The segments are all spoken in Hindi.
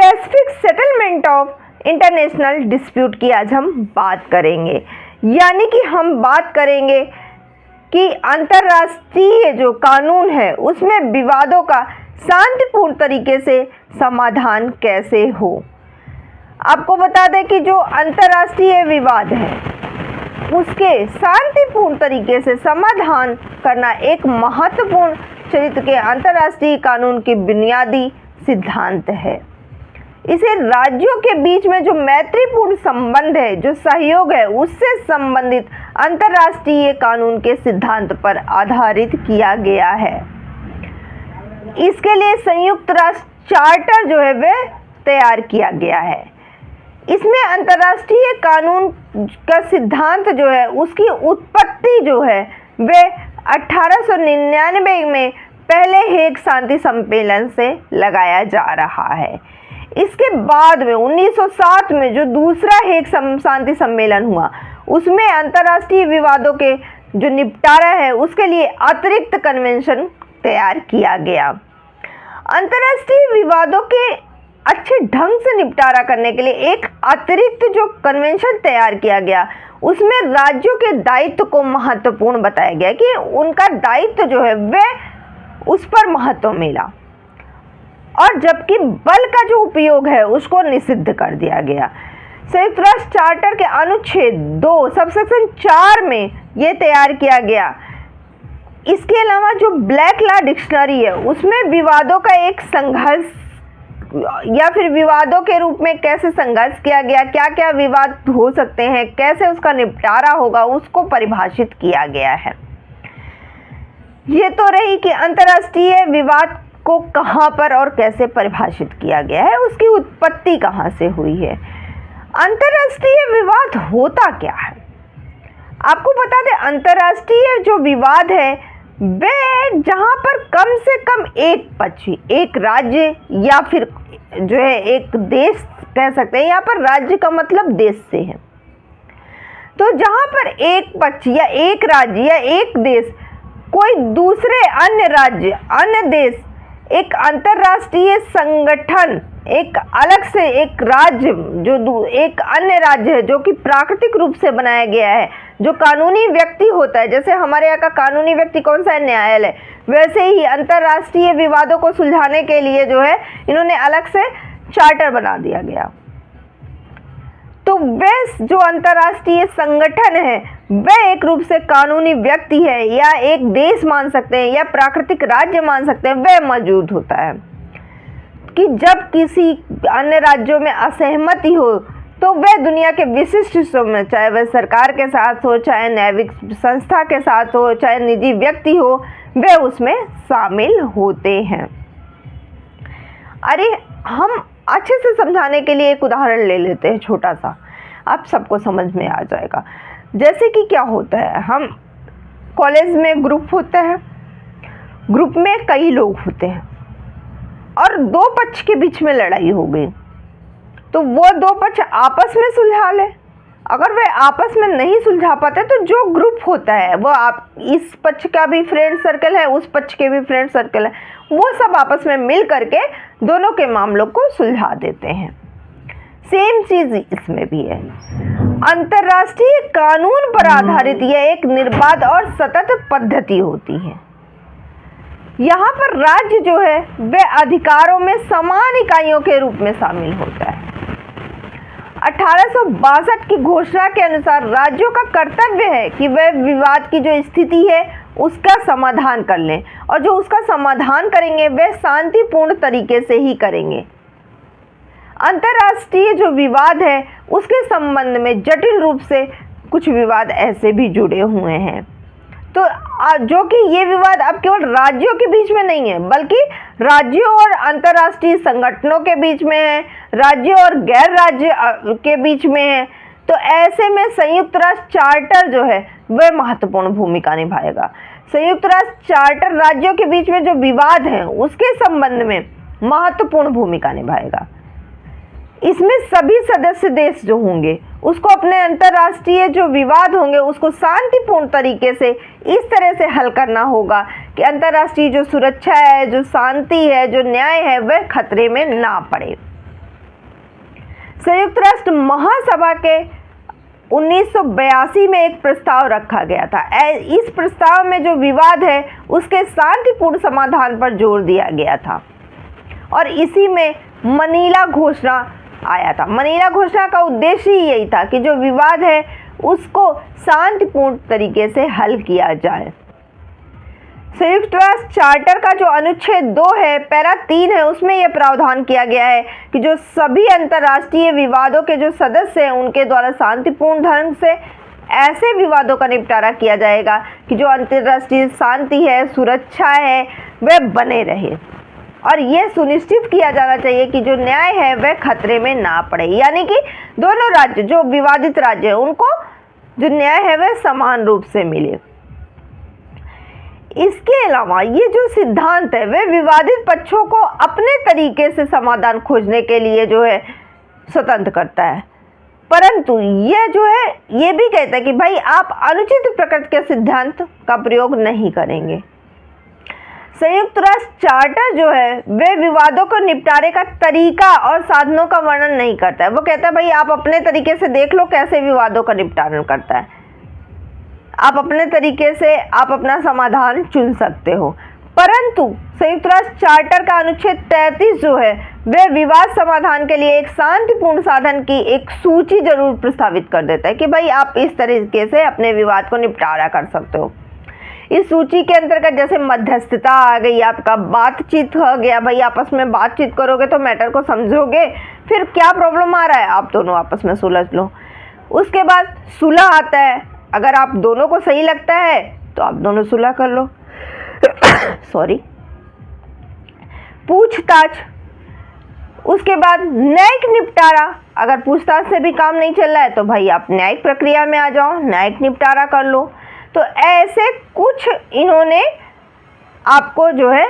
Pacific settlement of international dispute की आज हम बात करेंगे। यानी कि हम बात करेंगे कि अंतर्राष्ट्रीय जो कानून है उसमें विवादों का शांतिपूर्ण तरीके से समाधान कैसे हो। आपको बता दें कि जो अंतर्राष्ट्रीय विवाद है उसके शांतिपूर्ण तरीके से समाधान करना एक महत्वपूर्ण चरित्र के अंतर्राष्ट्रीय कानून के बुनियादी सिद्धांत है। इसे राज्यों के बीच में जो मैत्रीपूर्ण संबंध है, जो सहयोग है, उससे संबंधित अंतर्राष्ट्रीय कानून के सिद्धांत पर आधारित किया गया है। इसके लिए संयुक्त राष्ट्र चार्टर जो है वह तैयार किया गया है। इसमें अंतर्राष्ट्रीय कानून का सिद्धांत जो है उसकी उत्पत्ति जो है वह 1899 में पहले हेग शांति सम्मेलन से लगाया जा रहा है। इसके बाद में 1907 में जो दूसरा हेग शांति सम्मेलन हुआ उसमें अंतर्राष्ट्रीय विवादों के जो निपटारा है उसके लिए अतिरिक्त कन्वेंशन तैयार किया गया। अंतर्राष्ट्रीय विवादों के अच्छे ढंग से निपटारा करने के लिए एक अतिरिक्त जो कन्वेंशन तैयार किया गया उसमें राज्यों के दायित्व को महत्वपूर्ण बताया गया कि उनका दायित्व जो है वह उस पर महत्व मिला, और जबकि बल का जो उपयोग है उसको निषिद्ध कर दिया गया। संयुक्त राष्ट्र चार्टर के अनुच्छेद 2 सबसेक्शन 4 में यह तैयार किया गया। इसके अलावा जो ब्लैक लॉ डिक्शनरी है उसमें विवादों का एक संघर्ष या फिर विवादों के रूप में कैसे संघर्ष किया गया, क्या क्या विवाद हो सकते हैं, कैसे उसका निपटारा होगा, उसको परिभाषित किया गया है। ये तो रही कि अंतर्राष्ट्रीय विवाद को कहाँ पर और कैसे परिभाषित किया गया है, उसकी उत्पत्ति कहाँ से हुई है। अंतर्राष्ट्रीय विवाद होता क्या है आपको बता दें। अंतर्राष्ट्रीय जो विवाद है वह जहाँ पर कम से कम एक पक्ष, एक राज्य या फिर जो है एक देश कह सकते हैं, यहाँ पर राज्य का मतलब देश से है। तो जहाँ पर एक पक्ष या एक राज्य या एक देश कोई दूसरे अन्य राज्य, अन्य देश, एक अंतर्राष्ट्रीय संगठन, एक अलग से एक राज्य जो एक अन्य राज्य है जो कि प्राकृतिक रूप से बनाया गया है, जो कानूनी व्यक्ति होता है, जैसे हमारे यहाँ का कानूनी व्यक्ति कौन सा है, न्यायालय, वैसे ही अंतर्राष्ट्रीय विवादों को सुलझाने के लिए जो है इन्होंने अलग से चार्टर बना दिया गया। तो वह जो अंतर्राष्ट्रीय संगठन है वह एक रूप से कानूनी व्यक्ति है या एक देश मान सकते हैं या प्राकृतिक राज्य मान सकते हैं, वह मौजूद होता है कि जब किसी अन्य राज्यों में असहमति हो तो वह दुनिया के विशिष्ट हिस्सों में, चाहे वह सरकार के साथ हो, चाहे न्यायिक संस्था के साथ हो, चाहे निजी व्यक्ति हो, वह उसमें शामिल होते हैं। अरे हम अच्छे से समझाने के लिए एक उदाहरण ले लेते हैं छोटा सा, आप सबको समझ में आ जाएगा। जैसे कि क्या होता है, हम कॉलेज में ग्रुप होता है, ग्रुप में कई लोग होते हैं और दो पक्ष के बीच में लड़ाई हो गई, तो वो दो पक्ष आपस में सुलझा ले। अगर वे आपस में नहीं सुलझा पाते तो जो ग्रुप होता है वो आप इस पक्ष का भी फ्रेंड सर्कल है, उस पक्ष के भी फ्रेंड सर्कल है, वो सब आपस में मिल करके दोनों के मामलों को सुलझा देते हैं। सेम चीज इसमें भी है। अंतर्राष्ट्रीय कानून पर आधारित यह एक निर्बाध और सतत पद्धति होती है। यहाँ पर राज्य जो है वह अधिकारों में समान इकाइयों के रूप में शामिल होता है। 1862 की घोषणा के अनुसार राज्यों का कर्तव्य है कि वह विवाद की जो स्थिति है उसका समाधान कर लें, और जो उसका समाधान करेंगे वह शांतिपूर्ण तरीके से ही करेंगे। अंतर्राष्ट्रीय जो विवाद है उसके संबंध में जटिल रूप से कुछ विवाद ऐसे भी जुड़े हुए हैं, तो जो कि ये विवाद अब केवल राज्यों के बीच में नहीं है बल्कि राज्यों और अंतर्राष्ट्रीय संगठनों के बीच में है, राज्यों और गैर राज्य के बीच में है। तो ऐसे में संयुक्त राष्ट्र चार्टर जो है वह महत्वपूर्ण भूमिका निभाएगा। संयुक्त राष्ट्र चार्टर राज्यों के बीच में जो विवाद है उसके संबंध में महत्वपूर्ण भूमिका निभाएगा। इसमें सभी सदस्य देश जो होंगे उसको अपने अंतर्राष्ट्रीय जो विवाद होंगे उसको शांतिपूर्ण तरीके से इस तरह से हल करना होगा कि अंतर्राष्ट्रीय जो सुरक्षा है, जो शांति है, जो न्याय है, वह खतरे में ना पड़े। संयुक्त राष्ट्र महासभा के 1982 में एक प्रस्ताव रखा गया था। इस प्रस्ताव में जो विवाद है उसके शांतिपूर्ण समाधान पर जोर दिया गया था और इसी में मनीला घोषणा आया था। मनीला घोषणा का उद्देश्य ही यही था कि जो विवाद है उसको शांतिपूर्ण तरीके से हल किया जाए। संयुक्त राष्ट्र चार्टर का जो अनुच्छेद 2 है, पैरा 3 है, उसमें यह प्रावधान किया गया है कि जो सभी अंतर्राष्ट्रीय विवादों के जो सदस्य हैं उनके द्वारा शांतिपूर्ण ढंग से ऐसे विवादों का निपटारा किया जाएगा कि जो अंतर्राष्ट्रीय शांति है, सुरक्षा है, वह बने रहे और यह सुनिश्चित किया जाना चाहिए कि जो न्याय है वह खतरे में ना पड़े, यानी कि दोनों राज्य जो विवादित राज्य है उनको जो न्याय है वह समान रूप से मिले। इसके अलावा ये जो सिद्धांत है वह विवादित पक्षों को अपने तरीके से समाधान खोजने के लिए जो है स्वतंत्र करता है, परंतु यह जो है ये भी कहता है कि भाई आप अनुचित प्रकृति के सिद्धांत का प्रयोग नहीं करेंगे। संयुक्त राष्ट्र चार्टर जो है वह विवादों को निपटारे का तरीका और साधनों का वर्णन नहीं करता है। वो कहता है भाई आप अपने तरीके से देख लो कैसे विवादों का निपटारण करता है, आप अपने तरीके से आप अपना समाधान चुन सकते हो। परंतु संयुक्त राष्ट्र चार्टर का अनुच्छेद 33 जो है वह विवाद समाधान के लिए एक शांतिपूर्ण साधन की एक सूची जरूर प्रस्तावित कर देता है कि भाई आप इस तरीके से अपने विवाद को निपटारा कर सकते हो। इस सूची के अंतर्गत जैसे मध्यस्थता आ गई, आपका बातचीत हो गया, भाई आपस में बातचीत करोगे तो मैटर को समझोगे, फिर क्या प्रॉब्लम आ रहा है आप दोनों आपस में सुलझ लो। उसके बाद सुलह आता है, अगर आप दोनों को सही लगता है तो आप दोनों सुलह कर लो। सॉरी। पूछताछ, उसके बाद न्यायिक निपटारा, अगर पूछताछ से भी काम नहीं चल रहा है तो भाई आप न्यायिक प्रक्रिया में आ जाओ, न्यायिक निपटारा कर लो। तो ऐसे कुछ इन्होंने आपको जो है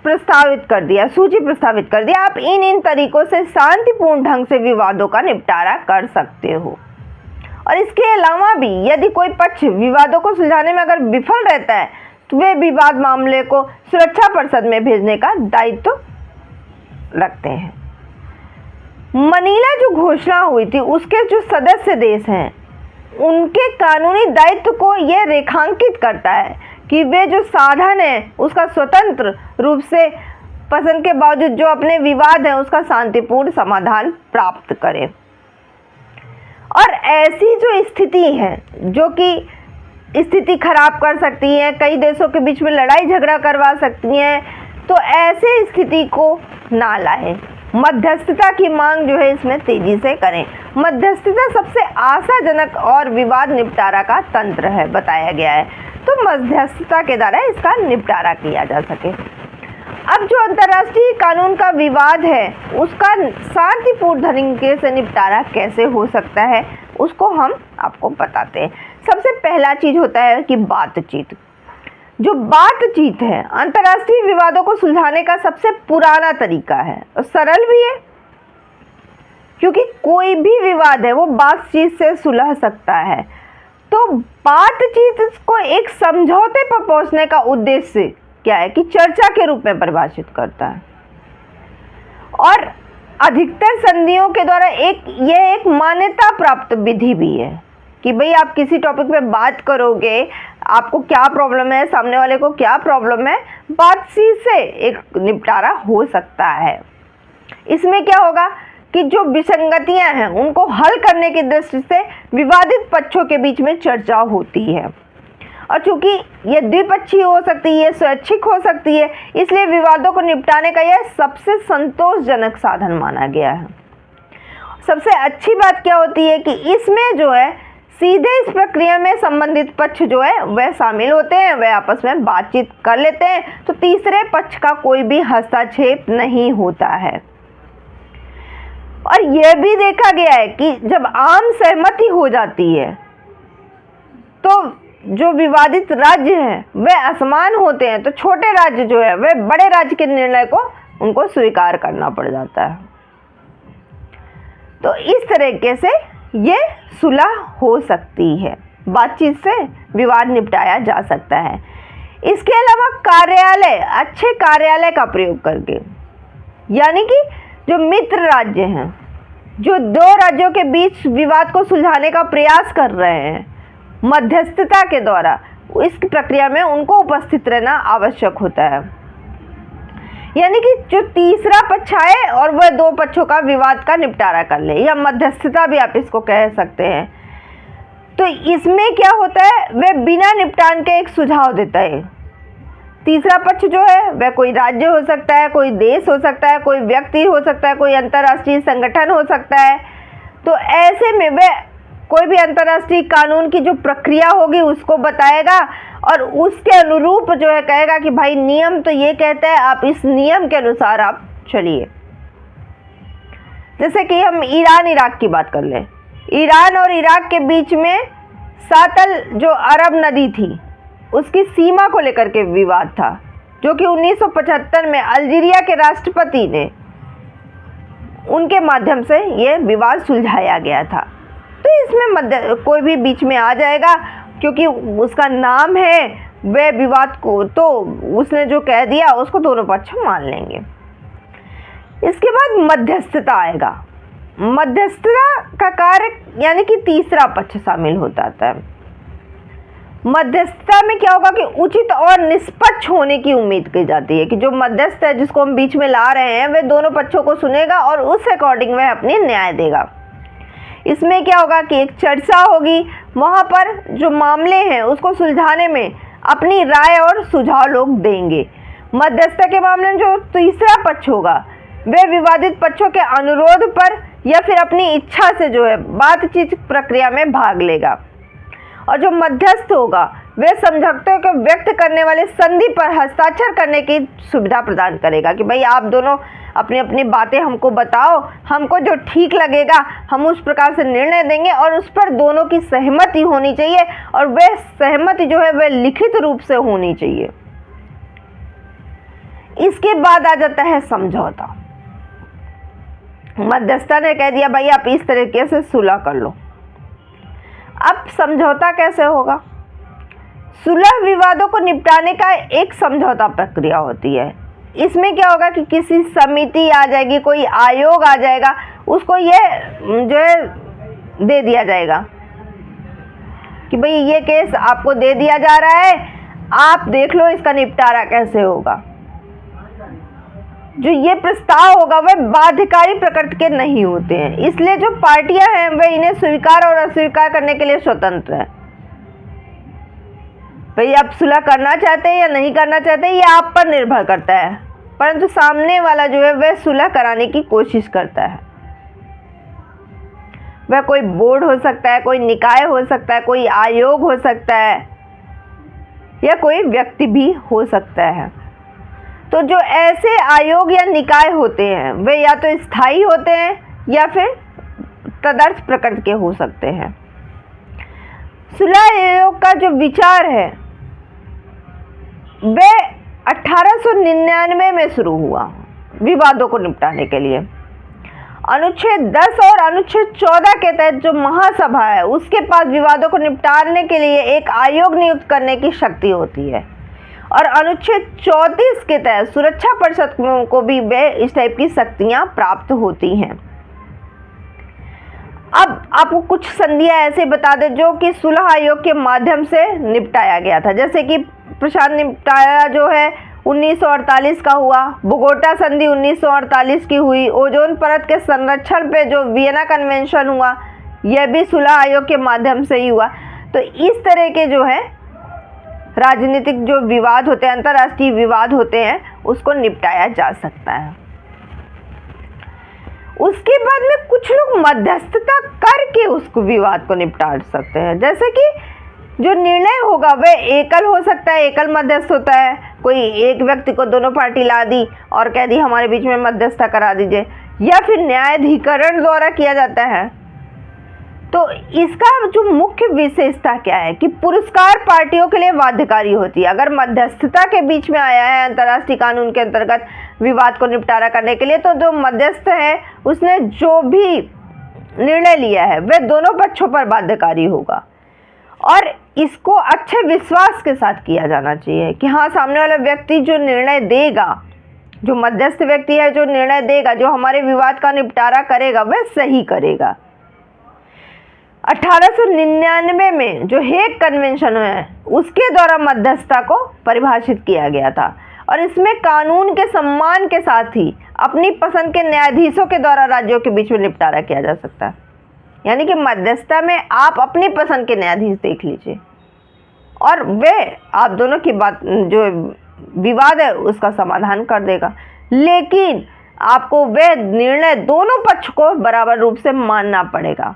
प्रस्तावित कर दिया, सूची प्रस्तावित कर दिया। आप इन तरीकों से शांतिपूर्ण ढंग से विवादों का निपटारा कर सकते हो। और इसके अलावा भी यदि कोई पक्ष विवादों को सुलझाने में अगर विफल रहता है तो वे विवाद मामले को सुरक्षा परिषद में भेजने का दायित्व रखते हैं। मनीला जो घोषणा हुई थी उसके जो सदस्य देश हैं उनके कानूनी दायित्व को यह रेखांकित करता है कि वे जो साधन है उसका स्वतंत्र रूप से पसंद के बावजूद जो अपने विवाद है उसका शांतिपूर्ण समाधान प्राप्त करें। और ऐसी जो स्थिति है जो कि स्थिति खराब कर सकती है, कई देशों के बीच में लड़ाई झगड़ा करवा सकती हैं, तो ऐसे स्थिति को ना लाएं। मध्यस्थता की मांग जो है इसमें तेजी से करें। मध्यस्थता सबसे आशाजनक और विवाद निपटारा का तंत्र है बताया गया है, तो मध्यस्थता के द्वारा इसका निपटारा किया जा सके। अब जो अंतर्राष्ट्रीय कानून का विवाद है उसका शांतिपूर्ण तरीके से निपटारा कैसे हो सकता है उसको हम आपको बताते हैं। सबसे पहला चीज होता है कि बातचीत। जो बातचीत है अंतर्राष्ट्रीय विवादों को सुलझाने का सबसे पुराना तरीका है और सरल भी है, क्योंकि कोई भी विवाद है वो बातचीत से सुलझ सकता है। तो बातचीत को एक समझौते पर पहुंचने का उद्देश्य क्या है कि चर्चा के रूप में परिभाषित करता है और अधिकतर संधियों के द्वारा यह एक मान्यता प्राप्त विधि भी है कि भाई आप किसी टॉपिक पे बात करोगे, आपको क्या प्रॉब्लम है, सामने वाले को क्या प्रॉब्लम है, बातचीत से एक निपटारा हो सकता है। इसमें क्या होगा कि जो विसंगतियां हैं उनको हल करने की दृष्टि से विवादित पक्षों के बीच में चर्चा होती है और चूंकि ये द्विपक्षीय हो सकती है, स्वैच्छिक हो सकती है, इसलिए विवादों को निपटाने का यह सबसे संतोषजनक साधन माना गया है। सबसे अच्छी बात क्या होती है कि इसमें जो है सीधे इस प्रक्रिया में संबंधित पक्ष जो है वह शामिल होते हैं, वह आपस में बातचीत कर लेते हैं, तो तीसरे पक्ष का कोई भी हस्तक्षेप नहीं होता है। और यह भी देखा गया है कि जब आम सहमति हो जाती है तो जो विवादित राज्य हैं वह असमान होते हैं, तो छोटे राज्य जो है वह बड़े राज्य के निर्णय को उनको स्वीकार करना पड़ जाता है। तो इस तरीके से ये सुलह हो सकती है, बातचीत से विवाद निपटाया जा सकता है। इसके अलावा कार्यालय, अच्छे कार्यालय का प्रयोग करके, यानी कि जो मित्र राज्य हैं जो दो राज्यों के बीच विवाद को सुलझाने का प्रयास कर रहे हैं मध्यस्थता के द्वारा, इस प्रक्रिया में उनको उपस्थित रहना आवश्यक होता है। यानी कि जो तीसरा पक्ष आए और वह दो पक्षों का विवाद का निपटारा कर ले, या मध्यस्थता भी आप इसको कह सकते हैं। तो इसमें क्या होता है, वह बिना निपटान के एक सुझाव देता है। तीसरा पक्ष जो है वह कोई राज्य हो सकता है, कोई देश हो सकता है, कोई व्यक्ति हो सकता है, कोई अंतर्राष्ट्रीय संगठन हो सकता है। तो ऐसे में वह कोई भी अंतर्राष्ट्रीय कानून की जो प्रक्रिया होगी उसको बताएगा और उसके अनुरूप जो है कहेगा कि भाई नियम तो ये कहता है, आप इस नियम के अनुसार आप चलिए। जैसे कि हम ईरान इराक की बात कर लें। ईरान और इराक के बीच में सातल जो अरब नदी थी उसकी सीमा को लेकर के विवाद था, जो कि 1975 में अल्जीरिया के राष्ट्रपति ने उनके माध्यम से ये विवाद सुलझाया गया था। तो इसमें कोई भी बीच में आ जाएगा, क्योंकि उसका नाम है वह विवाद को, तो उसने जो कह दिया उसको दोनों पक्ष मान लेंगे। इसके बाद मध्यस्थता आएगा। मध्यस्थता का कार्य यानी कि तीसरा पक्ष शामिल हो जाता है। मध्यस्थता में क्या होगा कि उचित और निष्पक्ष होने की उम्मीद की जाती है कि जो मध्यस्थ है जिसको हम बीच में ला रहे हैं वह दोनों पक्षों को सुनेगा और उस अकॉर्डिंग वह अपनी न्याय देगा। इसमें क्या होगा कि एक चर्चा होगी, वहाँ पर जो मामले हैं उसको सुलझाने में अपनी राय और सुझाव लोग देंगे। मध्यस्थता के मामले में जो तीसरा पक्ष होगा वह विवादित पक्षों के अनुरोध पर या फिर अपनी इच्छा से जो है बातचीत प्रक्रिया में भाग लेगा। और जो मध्यस्थ होगा वह समझौते को व्यक्त करने वाले संधि पर हस्ताक्षर करने की सुविधा प्रदान करेगा कि भाई आप दोनों अपनी अपनी बातें हमको बताओ, हमको जो ठीक लगेगा हम उस प्रकार से निर्णय देंगे और उस पर दोनों की सहमति होनी चाहिए और वह सहमति जो है वह लिखित रूप से होनी चाहिए। इसके बाद आ जाता है समझौता। मध्यस्थता ने कह दिया भाई आप इस तरीके से सुलह कर लो। अब समझौता कैसे होगा? सुलह विवादों को निपटाने का एक समझौता प्रक्रिया होती है। इसमें क्या होगा कि किसी समिति आ जाएगी, कोई आयोग आ जाएगा, उसको ये जो है दे दिया जाएगा कि भाई ये केस आपको दे दिया जा रहा है, आप देख लो इसका निपटारा कैसे होगा। जो ये प्रस्ताव होगा वह बाध्यकारी प्रकृति के नहीं होते हैं, इसलिए जो पार्टियां हैं वह इन्हें स्वीकार और अस्वीकार करने के लिए स्वतंत्र है। भाई आप सुलह करना चाहते हैं या नहीं करना चाहते ये आप पर निर्भर करता है, परंतु सामने वाला जो है वह सुलह कराने की कोशिश करता है। वह कोई बोर्ड हो सकता है, कोई निकाय हो सकता है, कोई आयोग हो सकता है या कोई व्यक्ति भी हो सकता है। तो जो ऐसे आयोग या निकाय होते हैं वे या तो स्थायी होते हैं या फिर तदर्थ प्रकृति के हो सकते हैं। सुलह आयोग का जो विचार है वह 1899 में शुरू हुआ विवादों को निपटाने के लिए। अनुच्छेद 10 और अनुच्छेद 14 के तहत जो महासभा है उसके पास विवादों को निपटाने के लिए एक आयोग नियुक्त करने की शक्ति होती है और अनुच्छेद 34 के तहत सुरक्षा परिषद को भी वे इस टाइप की शक्तियां प्राप्त होती हैं। अब आपको कुछ संधियां ऐसे बता दें जो कि सुलह आयोग के माध्यम से निपटाया गया था, जैसे कि प्रशांत निपटारा जो है 1948 का हुआ, बोगोटा संधि 1948 की हुई, ओजोन परत के संरक्षण पे जो वियना कन्वेंशन हुआ यह भी सुलह आयोग के माध्यम से ही हुआ। तो इस तरह के जो है राजनीतिक जो विवाद होते हैं, अंतर्राष्ट्रीय विवाद होते हैं, उसको निपटाया जा सकता है। उसके बाद में कुछ लोग मध्यस्थता करके उसको विवाद को निपटा सकते हैं, जैसे कि जो निर्णय होगा वह एकल हो सकता है, एकल मध्यस्थ होता है। कोई एक व्यक्ति को दोनों पार्टी ला दी और कह दी हमारे बीच में मध्यस्थता करा दीजिए, या फिर न्यायाधिकरण द्वारा किया जाता है। तो इसका जो मुख्य विशेषता क्या है कि पुरस्कार पार्टियों के लिए बाध्यकारी होती है। अगर मध्यस्थता के बीच में आया है अंतर्राष्ट्रीय कानून के अंतर्गत विवाद को निपटारा करने के लिए, तो जो मध्यस्थ है उसने जो भी निर्णय लिया है वह दोनों पक्षों पर बाध्यकारी होगा और इसको अच्छे विश्वास के साथ किया जाना चाहिए कि हाँ सामने वाला व्यक्ति जो निर्णय देगा जो मध्यस्थ व्यक्ति है, जो निर्णय देगा, जो हमारे विवाद का निपटारा करेगा, वह सही करेगा। 1899 में जो हेग कन्वेंशन है उसके द्वारा मध्यस्थता को परिभाषित किया गया था और इसमें कानून के सम्मान के साथ ही अपनी पसंद के न्यायाधीशों के द्वारा राज्यों के बीच में निपटारा किया जा सकता है। यानी कि मध्यस्थता में आप अपनी पसंद के न्यायाधीश देख लीजिए और वे आप दोनों की बात, जो विवाद है उसका समाधान कर देगा, लेकिन आपको वह निर्णय दोनों पक्ष को बराबर रूप से मानना पड़ेगा।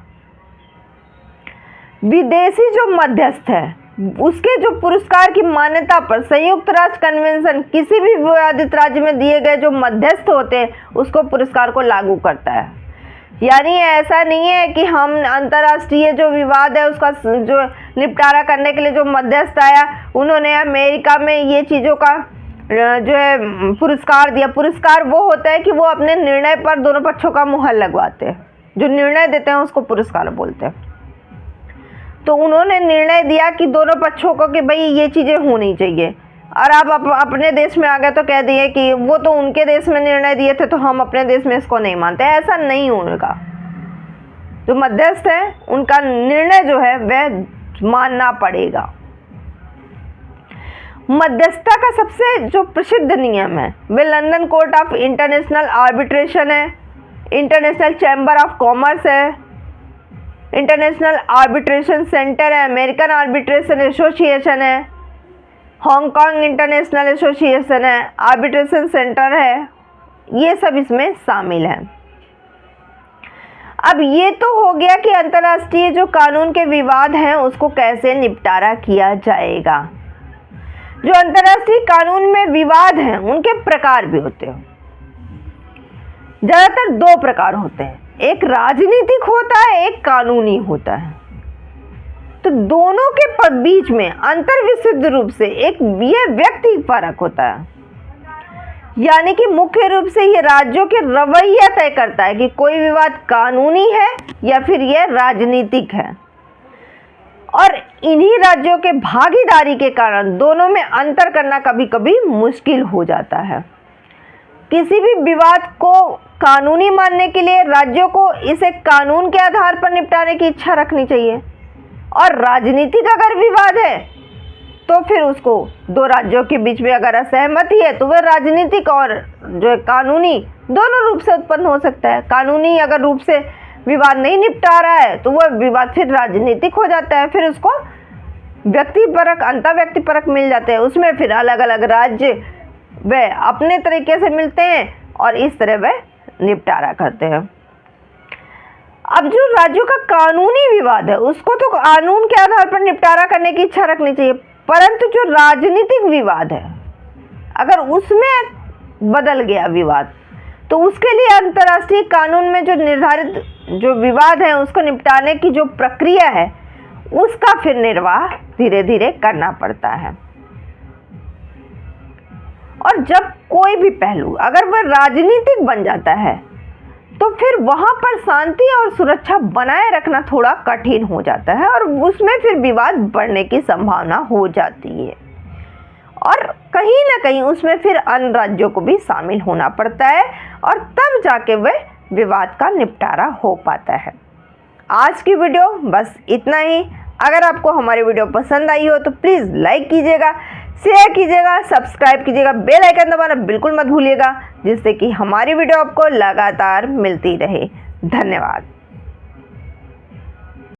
विदेशी जो मध्यस्थ है उसके जो पुरस्कार की मान्यता पर संयुक्त राष्ट्र कन्वेंशन किसी भी विवादित राज्य में दिए गए जो मध्यस्थ होते हैं उसको पुरस्कार को लागू करता है। यानी ऐसा नहीं है कि हम अंतर्राष्ट्रीय जो विवाद है उसका जो निपटारा करने के लिए जो मध्यस्थ आया उन्होंने अमेरिका में ये चीज़ों का जो है पुरस्कार दिया। पुरस्कार वो होता है कि वो अपने निर्णय पर दोनों पक्षों का मुहर लगवाते हैं, जो निर्णय देते हैं उसको पुरस्कार बोलते हैं। तो उन्होंने निर्णय दिया कि दोनों पक्षों को कि भाई ये चीज़ें होनी चाहिए, और आप अपने देश में आ गए तो कह दिए कि वो तो उनके देश में निर्णय दिए थे तो हम अपने देश में इसको नहीं मानते। ऐसा नहीं होगा। जो मध्यस्थ है उनका निर्णय जो है वह मानना पड़ेगा। मध्यस्थता का सबसे जो प्रसिद्ध नियम है वह London court of international arbitration है, इंटरनेशनल चैम्बर ऑफ कॉमर्स है, इंटरनेशनल आर्बिट्रेशन सेंटर है, अमेरिकन आर्बिट्रेशन एसोसिएशन है, हांगकांग इंटरनेशनल एसोसिएशन है, आर्बिट्रेशन सेंटर है, ये सब इसमें शामिल है। अब ये तो हो गया कि अंतर्राष्ट्रीय जो कानून के विवाद हैं उसको कैसे निपटारा किया जाएगा। जो अंतर्राष्ट्रीय कानून में विवाद हैं उनके प्रकार भी होते हैं। ज़्यादातर दो प्रकार होते हैं, एक राजनीतिक होता है, एक कानूनी होता है। तो दोनों के बीच में अंतर विशुद्ध रूप से एक ये व्यक्ति फर्क होता है। यानी कि मुख्य रूप से ये राज्यों के रवैया तय करता है कि कोई विवाद कानूनी है या फिर यह राजनीतिक है, और इन्हीं राज्यों के भागीदारी के कारण दोनों में अंतर करना कभी कभी मुश्किल हो जाता है। किसी भी विवाद को कानूनी मानने के लिए राज्यों को इसे कानून के आधार पर निपटाने की इच्छा रखनी चाहिए, और राजनीतिक अगर विवाद है तो फिर उसको दो राज्यों के बीच में अगर असहमति है तो वह राजनीतिक और जो है कानूनी दोनों रूप से उत्पन्न हो सकता है। कानूनी अगर रूप से विवाद नहीं निपटा रहा है तो वह विवाद फिर राजनीतिक हो जाता है, फिर उसको व्यक्तिपरक अंतर व्यक्तिपरक मिल जाते हैं। उसमें फिर अलग अलग राज्य वह अपने तरीके से मिलते हैं और इस तरह वह निपटारा करते हैं। अब जो राज्यों का कानूनी विवाद है उसको तो कानून के आधार पर निपटारा करने की इच्छा रखनी चाहिए, परंतु जो राजनीतिक विवाद है अगर उसमें बदल गया विवाद तो उसके लिए अंतर्राष्ट्रीय कानून में जो निर्धारित जो विवाद है उसको निपटाने की जो प्रक्रिया है उसका फिर निर्वाह धीरे धीरे करना पड़ता है। और जब कोई भी पहलू अगर वह राजनीतिक बन जाता है तो फिर वहां पर शांति और सुरक्षा बनाए रखना थोड़ा कठिन हो जाता है और उसमें फिर विवाद बढ़ने की संभावना हो जाती है, और कहीं ना कहीं उसमें फिर अन्य राज्यों को भी शामिल होना पड़ता है और तब जाके वह विवाद का निपटारा हो पाता है। आज की वीडियो बस इतना ही। अगर आपको हमारी वीडियो पसंद आई हो तो प्लीज़ लाइक कीजिएगा, शेयर कीजिएगा, सब्सक्राइब कीजिएगा, बेल आइकन दबाना बिल्कुल मत भूलिएगा, जिससे कि हमारी वीडियो आपको लगातार मिलती रहे। धन्यवाद।